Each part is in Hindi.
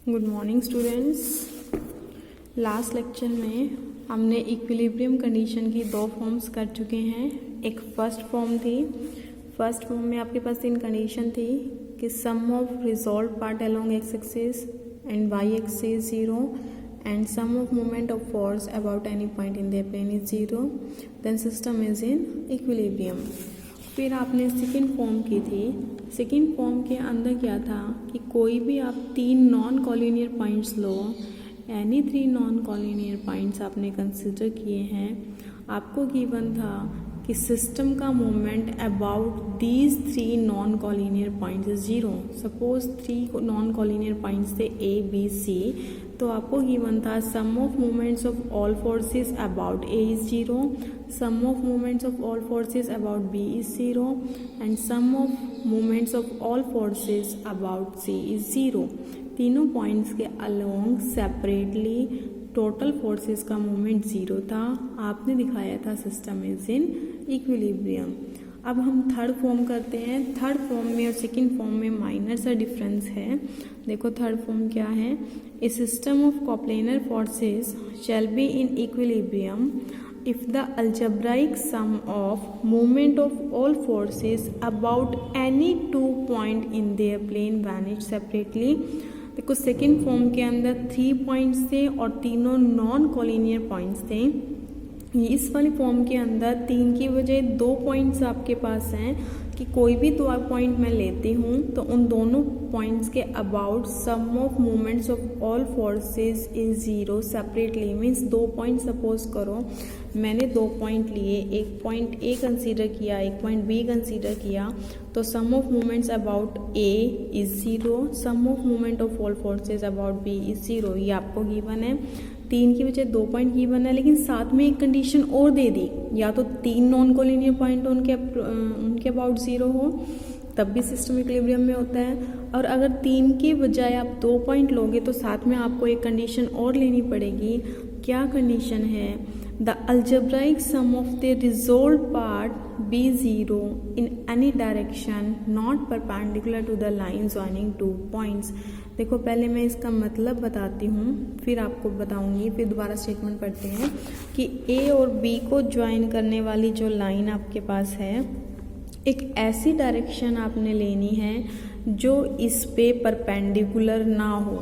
Good morning students. Last lecture में हमने इक्विलिब्रियम कंडीशन की दो फॉर्म्स कर चुके हैं। एक फर्स्ट फॉर्म थी। फर्स्ट फॉर्म में आपके पास तीन कंडीशन थी कि sum of resolve part along X axis and Y axis 0 and sum of moment of force about any point in the plane is 0, then system is in equilibrium. फिर आपने सेकेंड फॉर्म की थी। सेकेंड फॉर्म के अंदर क्या था कि कोई भी आप तीन नॉन कॉलिनियर पॉइंट्स लो, any three non collinear points आपने कंसिडर किए हैं। आपको गिवन था कि सिस्टम का moment about these three non collinear points is 0। Suppose three non collinear points थे ए बी सी, तो आपको गिवन था sum of moments of all forces about A is 0, sum of moments of all forces about B is 0 and sum of moments of all forces about C is 0। तीनों पॉइंट्स के अलोंग सेपरेटली टोटल फोर्सेस का मोमेंट 0 था। आपने दिखाया था सिस्टम इज इन इक्विलिब्रियम। अब हम थर्ड फॉर्म करते हैं। थर्ड फॉर्म में और सेकंड फॉर्म में माइनर सा डिफरेंस है। देखो थर्ड फॉर्म क्या है। A system of coplanar forces shall be in equilibrium if the algebraic sum of moment of all forces about any two point in their plane vanish separately। देखो सेकेंड फॉर्म के अंदर 3 पॉइंट्स थे और तीनों नॉन कॉलिनियर पॉइंट्स थे। इस वाले फॉर्म के अंदर 3 की बजाय 2 पॉइंट्स आपके पास हैं कि कोई भी 2 पॉइंट मैं लेती हूँ तो उन दोनों पॉइंट्स के about sum of moments of all forces is 0 separately. Means 2 point suppose करो मैंने 2 पॉइंट लिए, एक पॉइंट ए कंसीडर किया, एक पॉइंट बी कंसीडर किया, तो sum of moments about A is 0, sum of moment of all forces about B is 0। ये आपको गिवन है। 3 की बजाय 2 पॉइंट गिवन है, लेकिन साथ में एक कंडीशन और दे दी, या तो 3 नॉन कॉलिनियर पॉइंट उनके अबाउट 0 हो, तब भी सिस्टम इक्विलिब्रियम में होता है। और अगर 3 की बजाय आप 2 पॉइंट लोगे तो साथ में आपको एक कंडीशन और लेनी पड़ेगी। क्या कंडीशन है? The algebraic sum of the resolve part be 0 in any direction not perpendicular to the line joining 2 points. देखो पहले मैं इसका मतलब बताती हूँ, फिर आपको बताऊंगी, फिर दोबारा स्टेटमेंट पढ़ते हैं कि ए और बी को ज्वाइन करने वाली जो लाइन आपके पास है, एक ऐसी डायरेक्शन आपने लेनी है जो इस पे परपेंडिकुलर ना हो।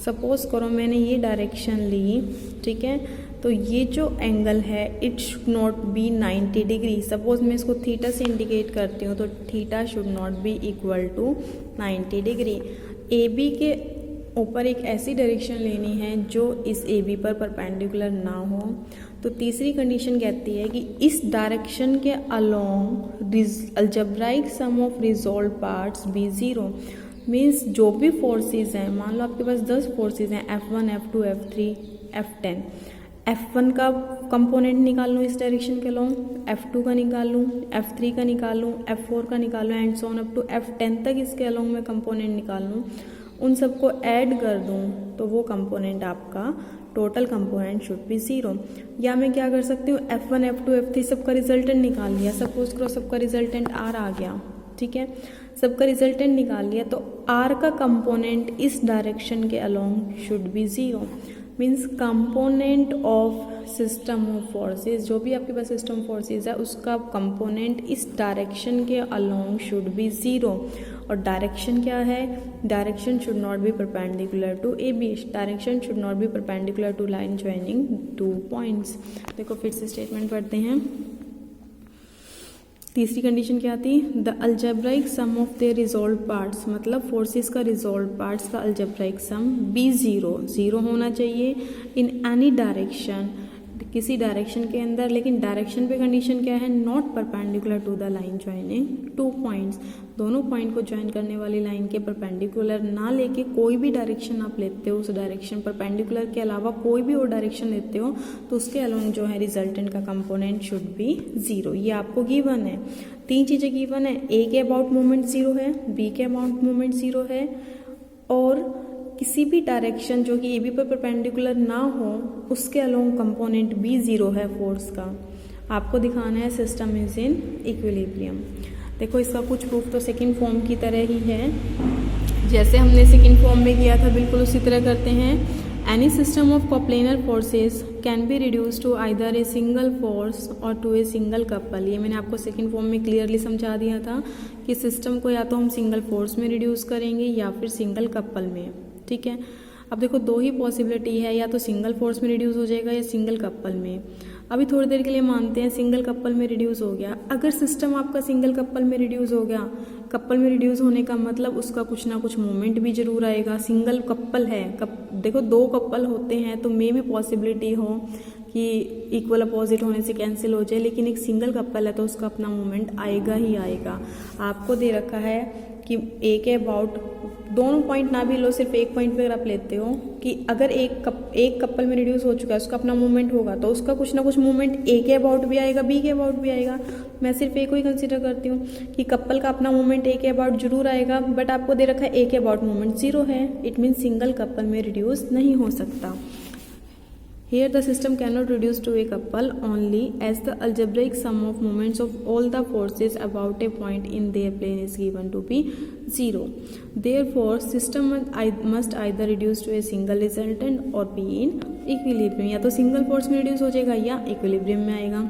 सपोज करो मैंने ये डायरेक्शन ली, ठीक है, तो ये जो एंगल है it should not be 90 degree. Suppose मैं इसको थीटा से इंडिकेट करती हूँ तो थीटा should not be equal to 90 degree. A B के ऊपर एक ऐसी डायरेक्शन लेनी है जो इस ए बी पर परपेंडिकुलर ना हो। तो तीसरी कंडीशन कहती है कि इस डायरेक्शन के along algebraic sum of resolve parts be 0। Means जो भी फोर्सेस हैं, मान लो आपके पास 10 फोर्सेस हैं, F1 F2 F3 F10। F1 का कंपोनेंट निकाल लूँ इस डायरेक्शन के अलोंग, F2 का निकाल लूँ, F3 का निकाल लूँ, F4 का निकाल लूँ and so on up to F10 तक इसके अलोंग मैं कंपोनेंट निकाल लूँ, उन सबको ऐड कर दूँ तो वो कंपोनेंट आपका टोटल कंपोनेंट शुड बी 0। या मैं क्या कर सकती हूँ, F1 F2 F3 सबका रिजल्टेंट निकाल लिया। सपोज करो सबका रिजल्टेंट R आ गया, ठीक है, सबका रिजल्टेंट निकाल लिया, तो R का कंपोनेंट इस डायरेक्शन के along should be 0। Means component of system of forces, जो भी आपके पास सिस्टम फोर्सेस है उसका कंपोनेंट इस डायरेक्शन के अलोंग शुड बी 0। और डायरेक्शन क्या है? Direction should not be perpendicular to A B, direction should not be perpendicular to line joining 2 points. देखो फिर से स्टेटमेंट पढ़ते हैं। तीसरी कंडीशन क्या थी? The algebraic sum of the resolve parts, मतलब फोर्सेस का रिजॉल्व पार्ट्स का अलजेब्राइक सम बी 0 होना चाहिए इन एनी डायरेक्शन, किसी डायरेक्शन के अंदर। लेकिन डायरेक्शन पे कंडीशन क्या है? Not perpendicular to the line joining 2 points. दोनों पॉइंट को ज्वाइन करने वाली लाइन के परपेंडिकुलर ना लेके कोई भी डायरेक्शन आप लेते हो, उस डायरेक्शन परपेंडिकुलर के अलावा कोई भी और डायरेक्शन लेते हो तो उसके अलोंग जो है रिजल्टेंट का कंपोनेंट शुड बी 0। ये आपको गिवन है। 3 चीज़ें गिवन है। ए के अबाउट मोमेंट 0 है, बी के अबाउट मोमेंट 0 है, और किसी भी डायरेक्शन जो कि ए बी पर परपेंडिकुलर ना हो उसके अलोंग कंपोनेंट भी 0 है फोर्स का। आपको दिखाना है सिस्टम इज इन इक्विलिब्रियम। देखो इसका कुछ प्रूफ तो सेकंड फॉर्म की तरह ही है। जैसे हमने सेकेंड फॉर्म में किया था बिल्कुल उसी तरह करते हैं। Any system of coplanar forces can be reduce to either a single force और टू ए सिंगल कपल। ये मैंने आपको सेकेंड फॉर्म में क्लियरली समझा दिया था कि सिस्टम को या तो हम सिंगल फोर्स में रिड्यूस करेंगे या फिर सिंगल कपल में, ठीक है। अब देखो दो ही पॉसिबिलिटी है, या तो सिंगल फोर्स में रिड्यूस हो जाएगा या सिंगल कपल में। अभी थोड़ी देर के लिए मानते हैं सिंगल कपल में रिड्यूस हो गया। अगर सिस्टम आपका सिंगल कपल में रिड्यूस हो गया, कपल में रिड्यूस होने का मतलब उसका कुछ ना कुछ मोमेंट भी जरूर आएगा। सिंगल कपल है, देखो दो कपल होते हैं तो मे भी पॉसिबिलिटी हो कि इक्वल अपोजिट होने से कैंसिल हो जाए, लेकिन एक सिंगल कपल है तो उसका अपना मोमेंट आएगा ही आएगा। आपको दे रखा है कि एक अबाउट, दोनों पॉइंट ना भी लो, सिर्फ एक पॉइंट पे अगर आप लेते हो कि अगर एक कपल में रिड्यूस हो चुका है उसका अपना मूवमेंट होगा तो उसका कुछ ना कुछ मूवमेंट ए के अबाउट भी आएगा, बी के अबाउट भी आएगा। मैं सिर्फ ए को ही कंसिडर करती हूँ कि कपल का अपना मूवमेंट ए के अबाउट जरूर आएगा, बट आपको दे रखा है ए के अबाउट मूवमेंट 0 है। इट मीन सिंगल कपल में रिड्यूस नहीं हो सकता। Here the system cannot reduce to a couple only as the algebraic sum of moments of all the forces about a point in their plane is given to be 0. Therefore, system must either reduce to a single resultant or be in equilibrium. या तो सिंगल फोर्स में रिड्यूस हो जाएगा या इक्विलिब्रियम में आएगा।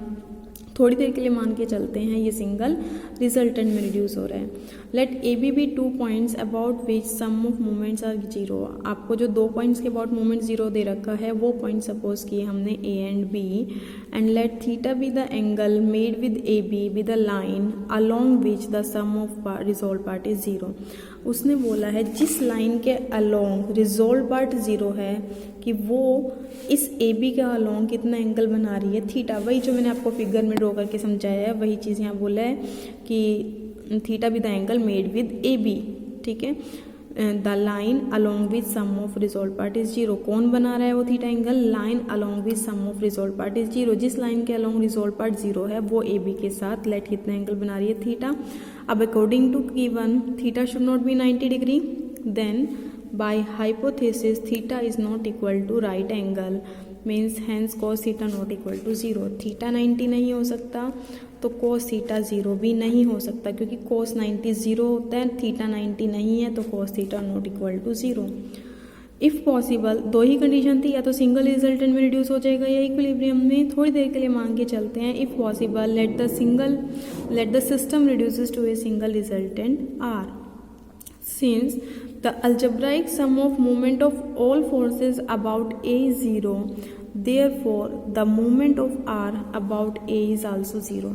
थोड़ी देर के लिए मान के चलते हैं ये सिंगल रिजल्टेंट में रिड्यूस हो रहा है। Let A B 2 points about which sum of moments are 0। आपको जो 2 पॉइंट्स के अबाउट मोमेंट 0 दे रखा है वो पॉइंट सपोज किए हमने A and B, and let theta B the angle made with A B with the line along which the sum of resolve part is 0। उसने बोला है जिस लाइन के अलोंग रिजोल्व पार्ट 0 है कि वो इस ए बी के अलोंग कितना एंगल बना रही है, थीटा। वही जो मैंने आपको फिगर में ड्रॉ करके समझाया है वही चीज़ यहाँ बोला है कि theta B the angle made with A B, ठीक है। The line along with sum of resolve part is 0। कौन बना रहा है वो theta angle? Line along with sum of resolve part is 0। जिस लाइन के अलोंग रिजोल्व पार्ट 0 है वो ए बी के साथ लेट कितना एंगल बना रही है? थीटा। अब according to given theta should not be 90 degree, then by hypothesis theta is not equal to right angle, means hence cos theta not equal to 0। Theta 90 नहीं हो सकता तो cos थीटा 0 भी नहीं हो सकता, क्योंकि cos 90 0 होता है, थीटा 90 नहीं है तो cos theta not equal to 0। If possible, दो ही कंडीशन थी, या तो सिंगल रिजल्टेंट में रिड्यूस हो जाएगा या इक्विलिब्रियम में। थोड़ी देर के लिए मान के चलते हैं। If possible let the system reduces to a single resultant R, since the algebraic sum of moment of all forces about A is 0, therefore the moment of R about A is also 0।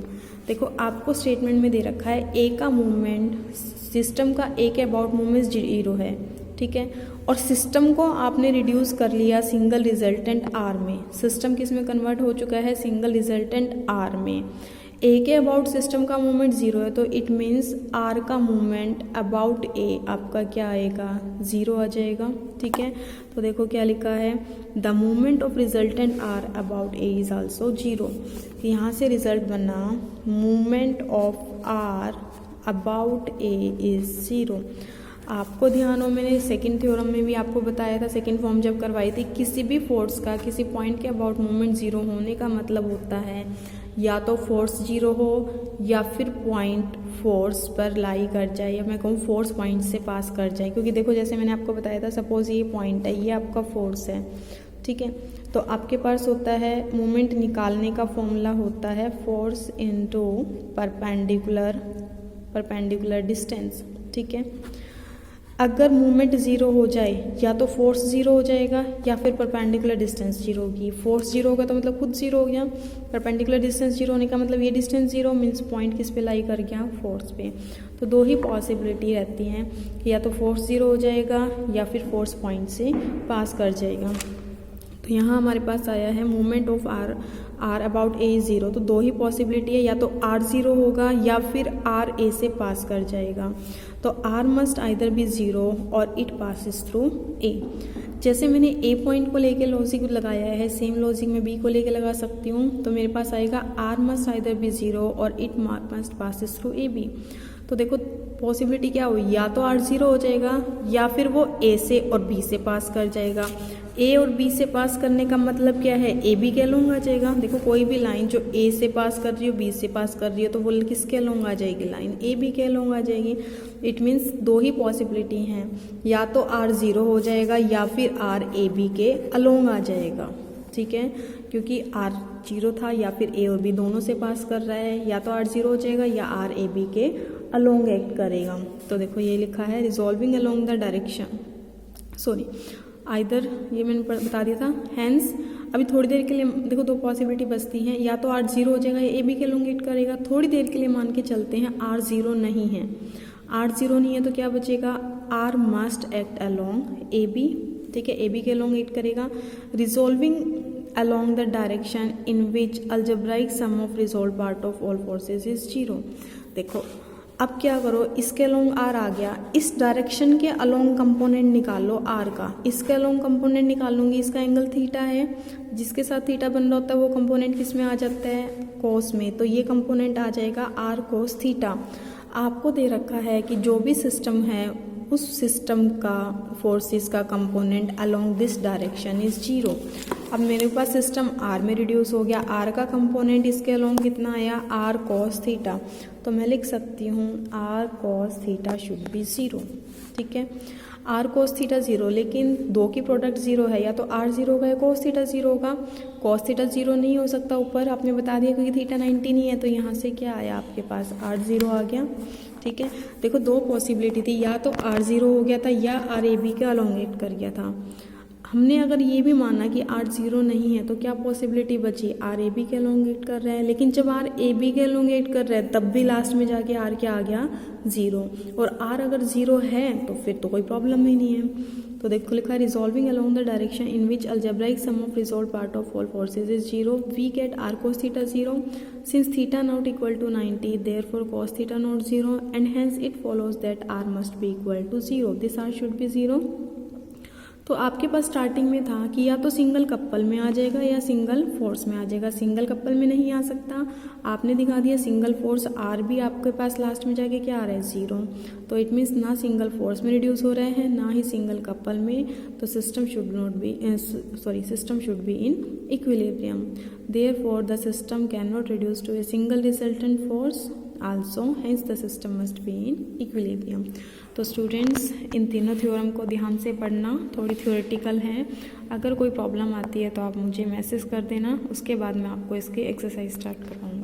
देखो आपको स्टेटमेंट में दे रखा है A का मूवमेंट, सिस्टम का A के अबाउट मूवमेंट 0 है, ठीक है, और सिस्टम को आपने रिड्यूस कर लिया सिंगल रिजल्टेंट R में। सिस्टम किस में कन्वर्ट हो चुका है? सिंगल रिजल्टेंट R में। ए के अबाउट सिस्टम का मूवमेंट 0 है तो इट मीन्स आर का मूवमेंट अबाउट ए आपका क्या आएगा? 0 आ जाएगा, ठीक है। तो देखो क्या लिखा है, the movement of resultant R about A is also 0। यहाँ से रिजल्ट बना movement of R about A is 0। आपको ध्यान हो, मैंने सेकंड थ्योरम में भी आपको बताया था, सेकंड फॉर्म जब करवाई थी, किसी भी फोर्स का किसी पॉइंट के अबाउट मूवमेंट 0 होने का मतलब होता है या तो फोर्स 0 हो या फिर पॉइंट फोर्स पर लाई कर जाए, या मैं कहूँ फोर्स पॉइंट से पास कर जाए। क्योंकि देखो जैसे मैंने आपको बताया था, सपोज ये पॉइंट है, ये आपका फोर्स है, ठीक है, तो आपके पास होता है मोमेंट निकालने का फॉर्मूला होता है फोर्स इनटू परपेंडिकुलर डिस्टेंस, ठीक है। अगर मूवमेंट 0 हो जाए या तो फोर्स 0 हो जाएगा या फिर परपेंडिकुलर डिस्टेंस 0 होगी। फोर्स 0 होगा तो मतलब खुद 0 हो गया, परपेंडिकुलर डिस्टेंस 0 होने का मतलब ये डिस्टेंस 0 मीन्स पॉइंट किस पे लाई कर गया? फोर्स पे। तो दो ही पॉसिबिलिटी रहती हैं कि या तो फोर्स 0 हो जाएगा या फिर फोर्स पॉइंट से पास कर जाएगा। तो यहाँ हमारे पास आया है मूवमेंट ऑफ आर अबाउट ए 0। तो दो ही पॉसिबिलिटी है, या तो आर 0 होगा या फिर आर ए से पास कर जाएगा। तो आर मस्ट आइदर बी 0 और इट पासिस थ्रू ए। जैसे मैंने ए पॉइंट को लेके लॉजिक लगाया है, सेम लॉजिक में बी को लेके लगा सकती हूँ। तो मेरे पास आएगा आर मस्ट आइदर बी 0 और it must passes through A B. तो देखो पॉसिबिलिटी क्या हो, या तो R जीरो हो जाएगा या फिर वो A से और B से पास कर जाएगा। A और B से पास करने का मतलब क्या है, ए बी के अलोंग आ जाएगा। देखो कोई भी लाइन जो A से पास कर रही हो B से पास कर रही हो तो वो किसके अलोंग आ जाएगी, लाइन ए बी के अलोंग आ जाएगी। इट मीन्स दो ही पॉसिबिलिटी हैं, या तो R जीरो हो जाएगा या फिर R ए बी के अलोंग आ जाएगा। ठीक है, क्योंकि R जीरो था या फिर A और B दोनों से पास कर रहा है, या तो R जीरो हो जाएगा या R ए बी के अलोंग एक्ट करेगा। तो देखो ये लिखा है resolving along the direction, sorry either, ये मैंने बता दिया था। हैंस अभी थोड़ी देर के लिए देखो दो पॉसिबिलिटी बचती हैं, या तो R जीरो हो जाएगा या ए बी के अलोंग एक्ट करेगा। थोड़ी देर के लिए मान के चलते हैं R जीरो नहीं है, R जीरो नहीं है तो क्या बचेगा, R must act along A B. ठीक है, ए बी के अलोंग एक्ट करेगा। Resolving along the direction in which algebraic sum of resolved part of all forces is 0। देखो अब क्या करो, इसके अलोंग R आ गया, इस डायरेक्शन के अलोंग कंपोनेंट निकाल लो R का। इसके अलोंग कंपोनेंट निकाल लूँगी, इसका एंगल थीटा है, जिसके साथ थीटा बन रहा होता है वो कंपोनेंट किस में आ जाता है, कोस में। तो ये कंपोनेंट आ जाएगा R कोस थीटा। आपको दे रखा है कि जो भी सिस्टम है उस सिस्टम का फोर्सेस का component along this direction is 0। अब मेरे पास सिस्टम R में रिड्यूस हो गया, R का कंपोनेंट इसके अलोंग कितना आया, R cos थीटा। तो मैं लिख सकती हूँ R cos theta should be 0। ठीक है, R cos थीटा 0, लेकिन दो की प्रोडक्ट 0 है, या तो R 0 होगा या cos थीटा 0 होगा। cos थीटा 0 नहीं हो सकता, ऊपर आपने बता दिया क्योंकि थीटा 90 नहीं है, तो यहाँ से क्या आया आपके पास R 0 आ गया। ठीक है, देखो दो पॉसिबिलिटी थी, या तो R 0 हो गया था या R ए बी के अलोंग एक्ट कर गया था। हमने अगर ये भी माना कि R 0 नहीं है तो क्या पॉसिबिलिटी बची, R ए बी के अलोंग एक्ट कर रहा है। लेकिन जब R ए बी के अलोंग एक्ट कर रहा है तब भी लास्ट में जाके R क्या आ गया, 0। और R अगर 0 है तो फिर तो कोई प्रॉब्लम ही नहीं है। तो देखो लिखा है resolving along the direction in which algebraic sum of resolve part of all forces is 0, we get R cos theta 0 since theta not equal to 90, therefore cos theta not 0, and hence it follows that R must be equal to 0, this R should be 0। तो आपके पास स्टार्टिंग में था कि या तो सिंगल कपल में आ जाएगा या सिंगल फोर्स में आ जाएगा। सिंगल कपल में नहीं आ सकता, आपने दिखा दिया सिंगल फोर्स R भी आपके पास लास्ट में जाके क्या आ रहा है, 0। तो इट मीन्स ना सिंगल फोर्स में रिड्यूस हो रहे हैं ना ही सिंगल कपल में, तो system should not be system should be in equilibrium. Therefore the system can not reduce to a single resultant force also, hence the system must be in equilibrium. तो स्टूडेंट्स इन तीनों थ्योरम को ध्यान से पढ़ना, थोड़ी थ्योरेटिकल है। अगर कोई प्रॉब्लम आती है तो आप मुझे मैसेज कर देना, उसके बाद मैं आपको इसकी एक्सरसाइज स्टार्ट करवाऊँगी।